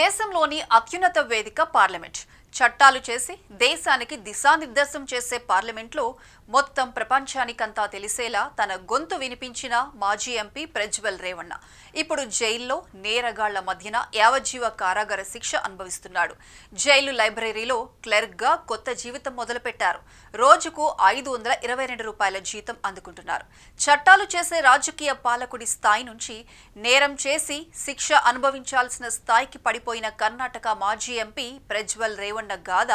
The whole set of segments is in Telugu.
దేశంలోని అత్యున్నత వేదిక పార్లమెంట్. చట్టాలు చేసి దేశానికి దిశానిర్దేశం చేసే పార్లమెంట్లో మొత్తం ప్రపంచానికంతా తెలిసేలా తన గొంతు వినిపించిన మాజీ ఎంపీ ప్రజ్వల్ రేవణ్ణ ఇప్పుడు జైల్లో నేరగాళ్ల మధ్యన యావజ్జీవ కారాగార శిక్ష అనుభవిస్తున్నాడు. జైలు లైబ్రరీలో క్లర్క్గా కొత్త జీవితం మొదలుపెట్టారు. రోజుకు 522 రూపాయల జీతం అందుకుంటున్నారు. చట్టాలు చేసే రాజకీయ పాలకుడి స్థాయి నుంచి నేరం చేసి శిక్ష అనుభవించాల్సిన స్థాయికి పడిపోయిన కర్ణాటక మాజీ ఎంపీ ప్రజ్వల్ రేవణ్ణ గాథ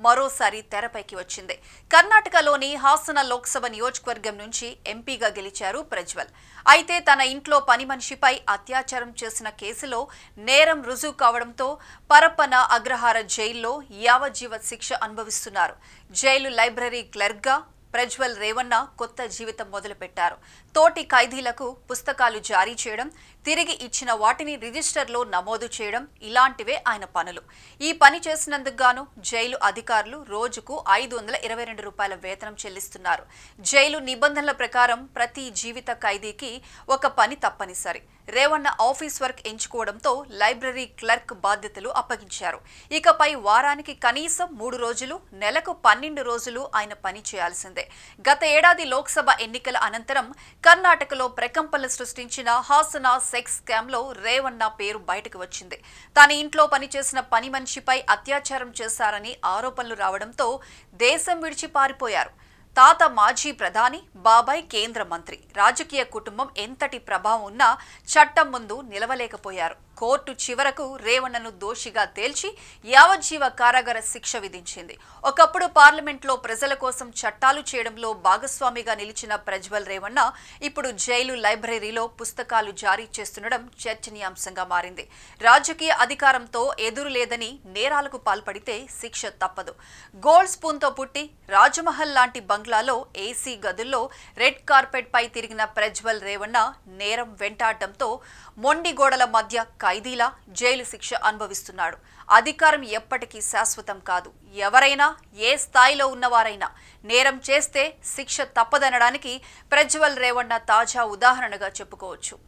మరోసారి తెరపైకి వచ్చింది. కర్ణాటకలోని హాసన లోక్సభ నియోజకవర్గం నుంచి ఎంపీగా గెలిచారు ప్రజ్వల్. అయితే తన ఇంట్లో పని మనిషిపై అత్యాచారం చేసిన కేసులో నేరం రుజువు కావడంతో పరప్పన అగ్రహార జైల్లో యావజ్జీవ శిక్ష అనుభవిస్తున్నారు. జైలు లైబ్రరీ క్లర్క్గా ప్రజ్వల్ రేవణ్ణ కొత్త జీవితం మొదలుపెట్టారు. తోటి ఖైదీలకు పుస్తకాలు జారీ చేయడం, తిరిగి ఇచ్చిన వాటిని రిజిస్టర్లో నమోదు చేయడం ఇలాంటివే ఆయన పనులు. ఈ పని చేసినందుకు గాను జైలు అధికారులు రోజుకు 522 రూపాయల వేతనం చెల్లిస్తున్నారు. జైలు నిబంధనల ప్రకారం ప్రతి జీవిత ఖైదీకి ఒక పని తప్పనిసరి. రేవణ్ణ ఆఫీస్ వర్క్ ఎంచుకోవడంతో లైబ్రరీ క్లర్క్ బాధ్యతలు అప్పగించారు. ఇకపై వారానికి కనీసం 3 రోజులు, నెలకు 12 రోజులు ఆయన పని చేయాల్సిందే. గత ఏడాది లోక్సభ ఎన్నికల అనంతరం కర్ణాటకలో ప్రకంపనలు సృష్టించిన హాసన సెక్స్ స్కామ్లో రేవణ్ణ పేరు బయటకు వచ్చింది. తన ఇంట్లో పనిచేసిన పని మనిషిపై అత్యాచారం చేశారని ఆరోపణలు రావడంతో దేశం విడిచి పారిపోయారు. తాత మాజీ ప్రధాని, బాబాయ్ కేంద్ర మంత్రి. రాజకీయ కుటుంబం ఎంతటి ప్రభావం ఉన్నా చట్టం ముందు నిలవలేకపోయారు. కోర్టు చివరకు రేవణ్ణను దోషిగా తేల్చి యావజ్జీవ కారాగార శిక్ష విధించింది. ఒకప్పుడు పార్లమెంట్లో ప్రజల కోసం చట్టాలు చేయడంలో భాగస్వామిగా నిలిచిన ప్రజ్వల్ రేవణ్ణ ఇప్పుడు జైలు లైబ్రరీలో పుస్తకాలు జారీ చేస్తుండడం చర్చనీయాంశంగా మారింది. రాజకీయ అధికారంతో ఎదురు లేదని నేరాలకు పాల్పడితే శిక్ష తప్పదు. గోల్డ్ స్పూన్తో పుట్టి రాజమహల్ లాంటి బంగ్లాలో ఏసీ గదుల్లో రెడ్ కార్పెట్ పై తిరిగిన ప్రజ్వల్ రేవణ్ణ నేరం వెంటాడటంతో మొండి గోడల మధ్య ఖైదీలా జైలు శిక్ష అనుభవిస్తున్నాడు. అధికారం ఎప్పటికీ శాశ్వతం కాదు. ఎవరైనా, ఏ స్థాయిలో ఉన్నవారైనా నేరం చేస్తే శిక్ష తప్పదనడానికి ప్రజ్వల్ రేవణ్ణ తాజా ఉదాహరణగా చెప్పుకోవచ్చు.